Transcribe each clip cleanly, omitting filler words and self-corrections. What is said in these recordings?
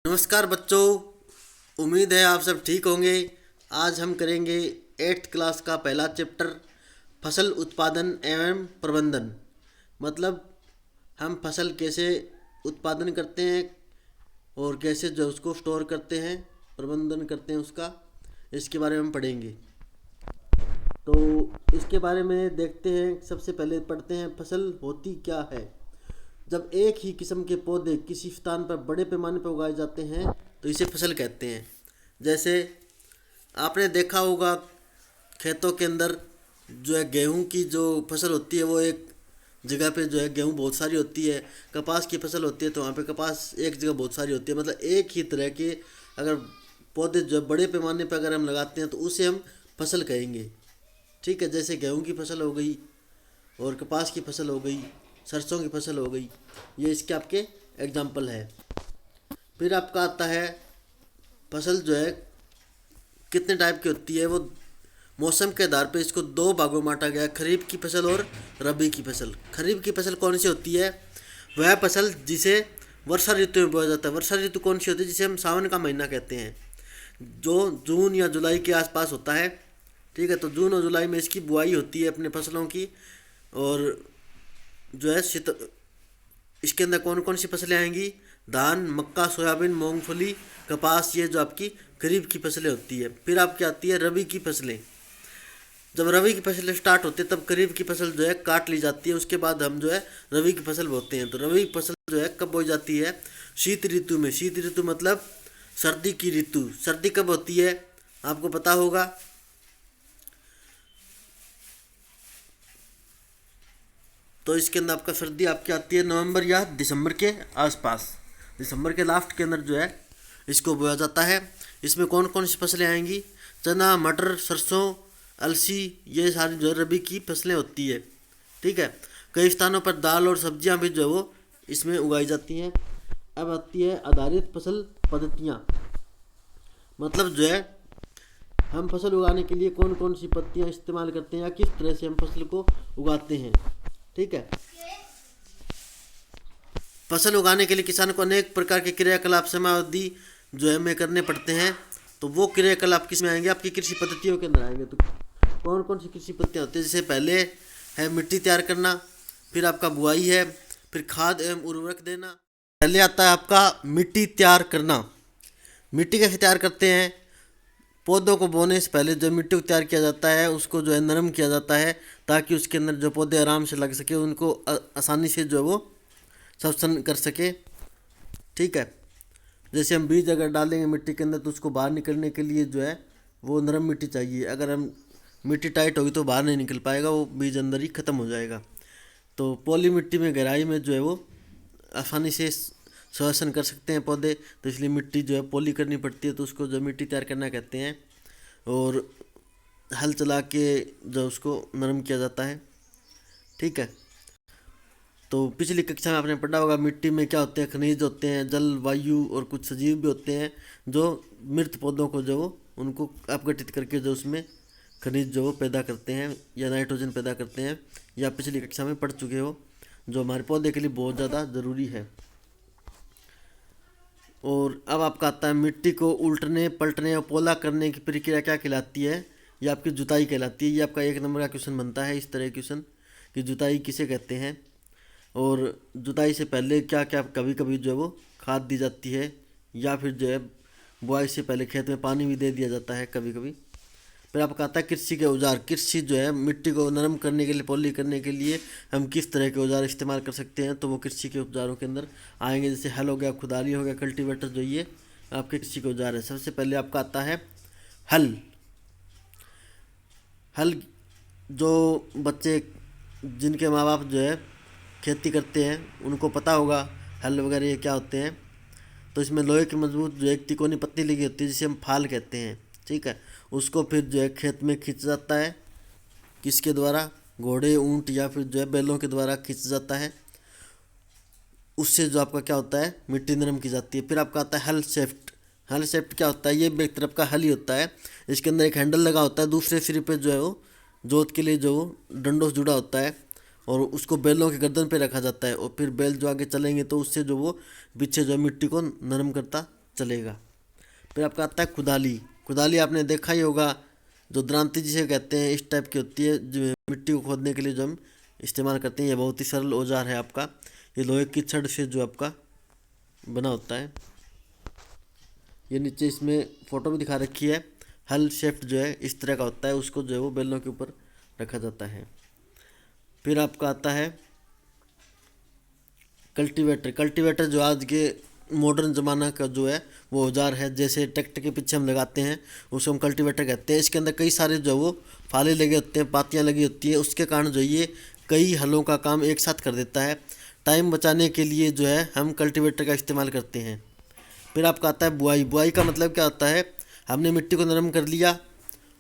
नमस्कार बच्चों, उम्मीद है आप सब ठीक होंगे। आज हम करेंगे 8th क्लास का पहला चैप्टर फसल उत्पादन एवं प्रबंधन। मतलब हम फसल कैसे उत्पादन करते हैं और कैसे जो उसको स्टोर करते हैं, प्रबंधन करते हैं उसका, इसके बारे में हम पढ़ेंगे। तो इसके बारे में देखते हैं। सबसे पहले पढ़ते हैं फसल होती क्या है। जब एक ही किस्म के पौधे किसी स्थान पर बड़े पैमाने पर उगाए जाते हैं तो इसे फसल कहते हैं। जैसे आपने देखा होगा, खेतों के अंदर जो है गेहूं की जो फसल होती है वो एक जगह पे जो है गेहूं बहुत सारी होती है। कपास की फसल होती है तो वहाँ पे कपास एक जगह बहुत सारी होती है। मतलब एक ही तरह के अगर पौधे जो बड़े पैमाने पर अगर हम लगाते हैं तो उसे हम फसल कहेंगे। ठीक है, जैसे गेहूं की फसल हो गई और कपास की फसल हो गई, सरसों की फसल हो गई, ये इसके आपके एग्जाम्पल है। फिर आपका आता है फसल जो है कितने टाइप की होती है। वो मौसम के आधार पर इसको दो भागों में बांटा गया है, खरीफ की फसल और रबी की फसल। खरीफ की फसल कौन सी होती है? वह फसल जिसे वर्षा ऋतु में बोया जाता है। वर्षा ऋतु कौन सी होती है? जिसे हम सावन का महीना कहते हैं, जो जून या जुलाई के आसपास होता है। ठीक है, तो जून और जुलाई में इसकी बुआई होती है अपने फसलों की। और जो है इसके अंदर कौन कौन सी फसलें आएंगी? धान, मक्का, सोयाबीन, मूंगफली, कपास, ये जो आपकी खरीफ की फसलें होती है। फिर आपकी आती है रबी की फसलें। जब रबी की फसलें स्टार्ट होती है तब खरीफ की फसल जो है काट ली जाती है। उसके बाद हम जो है रबी की फसल बोते हैं। तो रबी की फसल जो है कब बोई जाती है? शीत ऋतु में। शीत ऋतु मतलब सर्दी की ऋतु। सर्दी कब होती है आपको पता होगा। तो इसके अंदर आपका सर्दी आपकी आती है नवंबर या दिसंबर के आसपास। दिसंबर के लास्ट के अंदर जो है इसको बोया जाता है। इसमें कौन कौन सी फसलें आएंगी? चना, मटर, सरसों, अलसी, ये सारी जो है रबी की फसलें होती है। ठीक है, कई स्थानों पर दाल और सब्जियां भी जो है वो इसमें उगाई जाती हैं। अब आती है आधारित फसल पद्धतियाँ। मतलब जो है हम फसल उगाने के लिए कौन कौन सी पत्तियाँ इस्तेमाल करते हैं या किस तरह से हम फसल को उगाते हैं। ठीक है, फसल उगाने के लिए किसान को अनेक प्रकार के क्रियाकलाप समयावधि जो है में करने पड़ते हैं। तो वो क्रियाकलाप किस में आएंगे? आपकी कृषि पद्धतियों के अंदर आएंगे। तो कौन कौन सी कृषि पद्धतियाँ होती है? जैसे पहले है मिट्टी तैयार करना, फिर आपका बुआई है, फिर खाद एवं उर्वरक देना। पहले आता है आपका मिट्टी तैयार करना। मिट्टी कैसे तैयार करते हैं? पौधों को बोने से पहले जो मिट्टी को तैयार किया जाता है उसको जो है नरम किया जाता है, ताकि उसके अंदर जो पौधे आराम से लग सके, उनको आसानी से जो है वो श्वसन कर सके। ठीक है, जैसे हम बीज अगर डालेंगे मिट्टी के अंदर तो उसको बाहर निकलने के लिए जो है वो नरम मिट्टी चाहिए। अगर हम मिट्टी टाइट होगी तो बाहर नहीं निकल पाएगा, वो बीज अंदर ही ख़त्म हो जाएगा। तो पॉली मिट्टी में गहराई में जो है वो आसानी से श्वसन कर सकते हैं पौधे, तो इसलिए मिट्टी जो है पॉली करनी पड़ती है। तो उसको जो मिट्टी तैयार करना कहते हैं। और हल चला के जो उसको नरम किया जाता है। ठीक है, तो पिछली कक्षा में आपने पढ़ा होगा मिट्टी में क्या होते हैं? खनिज होते हैं, जल, वायु और कुछ सजीव भी होते हैं जो मृत पौधों को जो उनको अपघटित करके जो उसमें खनिज जो पैदा करते हैं या नाइट्रोजन पैदा करते हैं, या पिछली कक्षा में पढ़ चुके हो, जो हमारे पौधे के लिए बहुत ज़्यादा ज़रूरी है। और अब आपका आता है मिट्टी को उल्टने, पलटने और पोला करने की प्रक्रिया क्या कहलाती है? ये आपकी जुताई कहलाती है। ये आपका 1 नंबर का क्वेश्चन बनता है, इस तरह क्वेश्चन कि जुताई किसे कहते हैं। और जुताई से पहले क्या क्या कभी कभी जो है वो खाद दी जाती है, या फिर जो है बुआई से पहले खेत में पानी भी दे दिया जाता है कभी कभी। फिर आपका आता है कृषि के औजार। कृषि जो है मिट्टी को नरम करने के लिए, पॉली करने के लिए हम किस तरह के औजार इस्तेमाल कर सकते हैं, तो वो कृषि के औजारों के अंदर आएंगे। जैसे हल हो गया, खुदाली हो गया, कल्टीवेटर, जो ये आपके कृषि के औजार है। सबसे पहले आपका आता है हल। हल जो बच्चे जिनके माँ बाप जो है खेती करते हैं उनको पता होगा हल वगैरह ये क्या होते हैं। तो इसमें लोहे की मजबूत जो एक तिकोनी पत्ती लगी होती है जिसे हम फाल कहते हैं। ठीक है, उसको फिर जो है खेत में खींचा जाता है। किसके द्वारा? घोड़े, ऊंट या फिर जो है बैलों के द्वारा खींचा जाता है। उससे जो आपका क्या होता है, मिट्टी नरम की जाती है। फिर आपका आता है हल शेफ्ट। हल शेफ्ट क्या होता है? ये भी एक तरफ का हल ही होता है। इसके अंदर एक हैंडल लगा होता है, दूसरे सिरे पे जो है वो जोत के लिए जो डंडों से जुड़ा होता है, और उसको बैलों के गर्दन पे रखा जाता है। और फिर बैल जो आगे चलेंगे तो उससे जो वो पीछे जो मिट्टी को नरम करता चलेगा। फिर आपका आता है कुदाली। कुदाली आपने देखा ही होगा, जो दरांती जिसे कहते हैं, इस टाइप की होती है, जो मिट्टी को खोदने के लिए जो हम इस्तेमाल करते हैं। ये बहुत ही सरल औजार है आपका। ये लोहे की छड़ से जो आपका बना होता है। ये नीचे इसमें फ़ोटो भी दिखा रखी है। हल शेफ्ट जो है इस तरह का होता है, उसको जो है वो बैलों के ऊपर रखा जाता है। फिर आपका आता है कल्टीवेटर। कल्टीवेटर जो आज के मॉडर्न ज़माना का जो है वो औजार है। जैसे ट्रैक्टर के पीछे हम लगाते हैं, उसको हम कल्टीवेटर कहते हैं। इसके अंदर कई सारे जो वो फाले लगे होते हैं, पातियाँ लगी होती है। उसके कारण जो ये कई हलों का काम एक साथ कर देता है। टाइम बचाने के लिए जो है हम कल्टीवेटर का इस्तेमाल करते हैं। फिर आपका आता है बुआई। बुआई का मतलब क्या होता है, हमने मिट्टी को नरम कर लिया,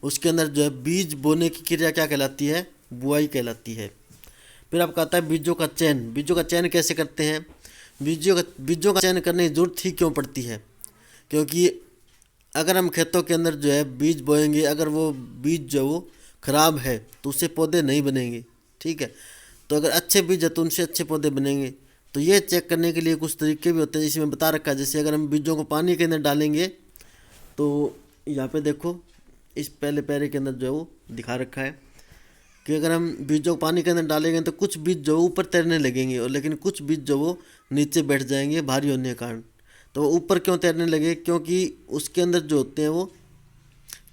उसके अंदर जो है बीज बोने की क्रिया क्या कहलाती है, बुआई कहलाती है। फिर आपका आता है बीजों का चयन। बीजों का चयन कैसे करते हैं? बीजों का चयन करने की जरूरत ही क्यों पड़ती है? क्योंकि अगर हम खेतों के अंदर जो है बीज बोएंगे, अगर वो बीज जो वो खराब है तो उससे पौधे नहीं बनेंगे, ठीक है। तो अगर अच्छे बीज है तो उनसे अच्छे पौधे बनेंगे। तो ये चेक करने के लिए कुछ तरीके भी होते हैं, जिसमें बता रखा है। जैसे अगर हम बीजों को पानी के अंदर डालेंगे तो यहाँ पे देखो, इस पहले पैरे के अंदर जो है वो दिखा रखा है कि अगर हम बीजों को पानी के अंदर डालेंगे तो कुछ बीज जो ऊपर तैरने लगेंगे, और लेकिन कुछ बीज जो वो नीचे बैठ जाएंगे भारी होने के कारण। तो वो ऊपर क्यों तैरने लगे? क्योंकि उसके अंदर जो होते हैं वो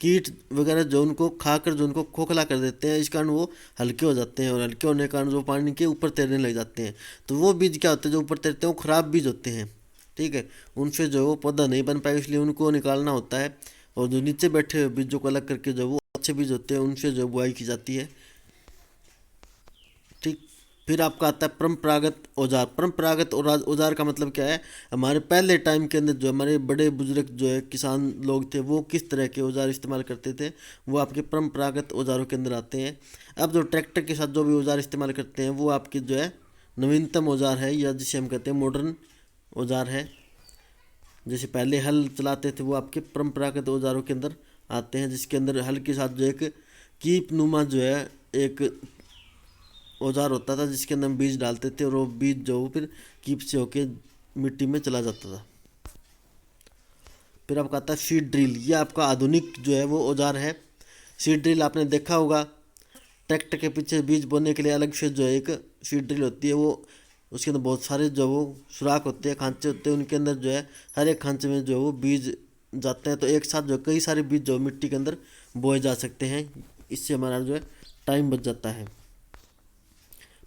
कीट वगैरह जो उनको खाकर जो उनको खोखला कर देते हैं, इस कारण वो हल्के हो जाते हैं, और हल्के होने के कारण जो पानी के ऊपर तैरने लग जाते हैं। तो वो बीज क्या होते हैं जो ऊपर तैरते हैं, वो खराब बीज होते हैं, ठीक है। उनसे जो वो पौधा नहीं बन पाएगा, इसलिए उनको निकालना होता है। और जो नीचे बैठे हुए बीजों को अलग करके जो वो अच्छे बीज होते हैं, उनसे जो बुआई की जाती है, ठीक। फिर आपका आता है परंपरागत औजार। परंपरागत औजार का मतलब क्या है? हमारे पहले टाइम के अंदर जो हमारे बड़े बुजुर्ग जो है किसान लोग थे, वो किस तरह के औजार इस्तेमाल करते थे, वो आपके परंपरागत औजारों के अंदर आते हैं। अब जो ट्रैक्टर के साथ जो भी औजार इस्तेमाल करते हैं, वो आपके जो है नवीनतम औजार है, या जिसे हम कहते हैं मॉडर्न औजार है। जैसे पहले हल चलाते थे, वो आपके परंपरागत औजारों के अंदर आते हैं, जिसके अंदर हल के साथ जो एक कीप नुमा जो है एक औजार होता था, जिसके अंदर हम बीज डालते थे, और वो बीज जो फिर कीप से होके मिट्टी में चला जाता था। फिर आपका आता है सीड ड्रिल। ये आपका आधुनिक जो है वो औजार है। सीड ड्रिल आपने देखा होगा, ट्रैक्टर के पीछे बीज बोने के लिए अलग से जो है एक सीड ड्रिल होती है। वो उसके अंदर बहुत सारे जो वो सुराख होते हैं, खांचे होते हैं, उनके अंदर जो है हर एक खांचे में जो वो बीज जाते हैं। तो एक साथ जो कई सारे बीज जो मिट्टी के अंदर बोए जा सकते हैं। इससे हमारा जो है टाइम बच जाता है।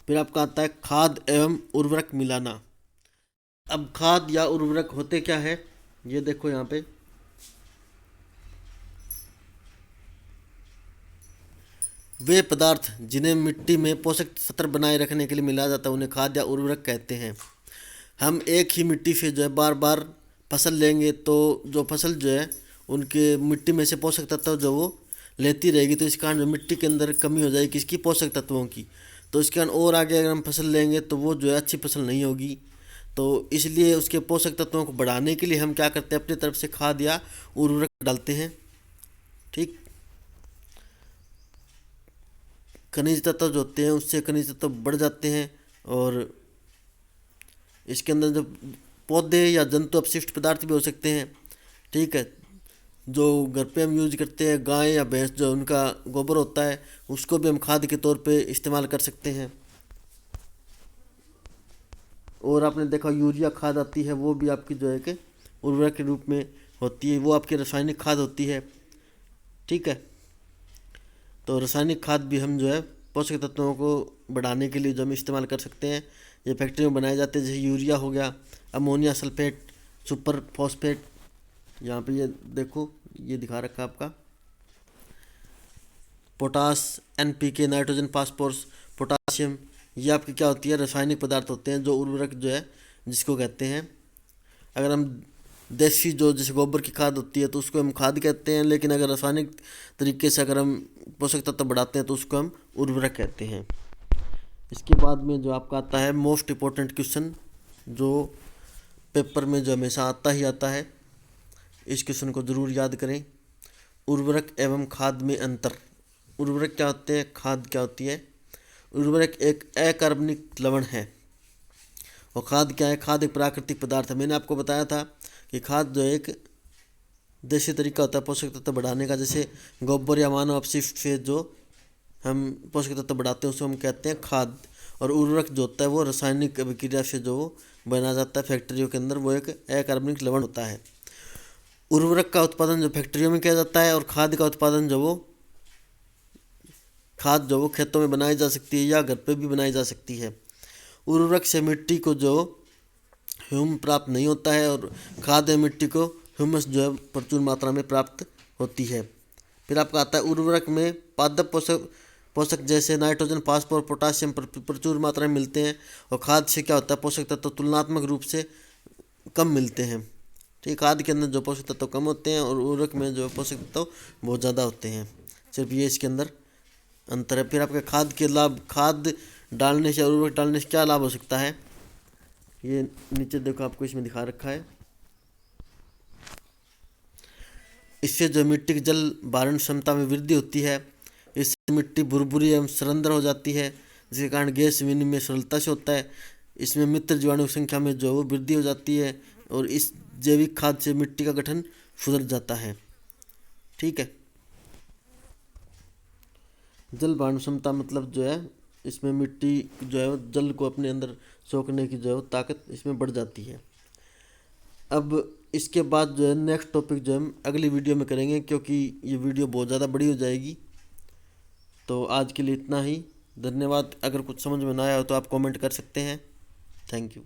फिर आपका आता है खाद एवं उर्वरक मिलाना। अब खाद या उर्वरक होते क्या है, ये देखो यहाँ पे, वे पदार्थ जिन्हें मिट्टी में पोषक तत्व बनाए रखने के लिए मिलाया जाता है, उन्हें खाद या उर्वरक कहते हैं। हम एक ही मिट्टी से जो है बार बार फसल लेंगे, तो जो फसल जो है उनके मिट्टी में से पोषक तत्व जो वो लेती रहेगी, तो इस कारण जो मिट्टी के अंदर कमी हो जाएगी किसकी, पोषक तत्वों की। तो इसके कारण और आगे अगर हम फसल लेंगे तो वो जो है अच्छी फसल नहीं होगी। तो इसलिए उसके पोषक तत्वों को बढ़ाने के लिए हम क्या करते हैं, अपनी तरफ से खाद या उर्वरक डालते हैं, ठीक। खनिज तत्व जो होते हैं उससे खनिज तत्व बढ़ जाते हैं, और इसके अंदर जो पौधे या जंतु अपशिष्ट पदार्थ भी हो सकते हैं, ठीक है। जो घर पे हम यूज करते हैं, गाय या भैंस जो उनका गोबर होता है, उसको भी हम खाद के तौर पे इस्तेमाल कर सकते हैं। और आपने देखा यूरिया खाद आती है, वो भी आपकी जो है कि उर्वरक के रूप में होती है, वो आपकी रासायनिक खाद होती है, ठीक है। तो रासायनिक खाद भी हम जो है पोषक तत्वों को बढ़ाने के लिए जो हम इस्तेमाल कर सकते हैं। ये फैक्ट्री में बनाए जाते हैं, जैसे यूरिया हो गया, अमोनिया सल्फेट, सुपर फॉस्फेट। यहाँ पे ये देखो, ये दिखा रखा आपका potash, NPK, nitrogen, phosphorus, potassium. ये आपकी क्या होती है, रासायनिक पदार्थ होते हैं जो उर्वरक जो है जिसको कहते हैं। अगर हम देसी जो जैसे गोबर की खाद होती है तो उसको हम खाद कहते हैं, लेकिन अगर रासायनिक तरीके से अगर हम पोषक तत्व बढ़ाते हैं तो उसको हम उर्वरक कहते हैं। इसके बाद में जो आपका आता है मोस्ट इम्पोर्टेंट क्वेश्चन, जो पेपर में जो हमेशा आता ही आता है, इस क्वेश्चन को ज़रूर याद करें। उर्वरक एवं खाद में अंतर। उर्वरक क्या होते हैं, खाद क्या होती है? उर्वरक एक अकार्बनिक लवण है, और खाद क्या है? खाद एक प्राकृतिक पदार्थ है। मैंने आपको बताया था कि खाद जो है एक देसी तरीका होता है पोषक तत्व बढ़ाने का। जैसे गोबर या मानव अपशिष्ट से जो हम पोषक तत्व बढ़ाते हैं उसको हम कहते हैं खाद। और उर्वरक जो होता है वो रासायनिक अभिक्रिया से जो बना जाता है फैक्ट्रियों के अंदर, वो एक अकार्बनिक लवण होता है। उर्वरक का उत्पादन जो फैक्ट्रियों में किया जाता है और खाद का उत्पादन जो वो खेतों में बनाई जा सकती है या घर पे भी बनाई जा सकती है। उर्वरक से मिट्टी को जो ह्यूम प्राप्त नहीं होता है और खाद मिट्टी को ह्यूमस जो है प्रचुर मात्रा में प्राप्त होती है। फिर आपका आता है उर्वरक में पादप पोषक जैसे नाइट्रोजन, फास्फोर, पोटासियम प्रचुर मात्रा में मिलते हैं। और खाद से क्या होता है, पोषक तत्व तुलनात्मक रूप से कम मिलते हैं। ठीक, खाद के अंदर जो पोषक तत्व कम होते हैं और उर्वरक में जो पोषक तत्व बहुत ज़्यादा होते हैं। सिर्फ ये इसके अंदर अंतर है। फिर आपके खाद के लाभ, खाद डालने से, उर्वरक डालने से क्या लाभ हो सकता है, ये नीचे देखो आपको इसमें दिखा रखा है। इससे जो मिट्टी की जल धारण क्षमता में वृद्धि होती है। इससे मिट्टी भुरभुरी एवं सरंध्र हो जाती है, जिसके कारण गैस विनिमय सरलता से होता है। इसमें मित्र जीवाणु की संख्या में जो वृद्धि हो जाती है और इस जैविक खाद से मिट्टी का गठन सुधर जाता है। ठीक है, जल धारण क्षमता मतलब जो है इसमें मिट्टी जो है जल को अपने अंदर सोखने की जो है ताकत इसमें बढ़ जाती है। अब इसके बाद जो है नेक्स्ट टॉपिक जो हम अगली वीडियो में करेंगे, क्योंकि ये वीडियो बहुत ज़्यादा बड़ी हो जाएगी। तो आज के लिए इतना ही। धन्यवाद। अगर कुछ समझ में ना आया हो तो आप कमेंट कर सकते हैं। Thank you.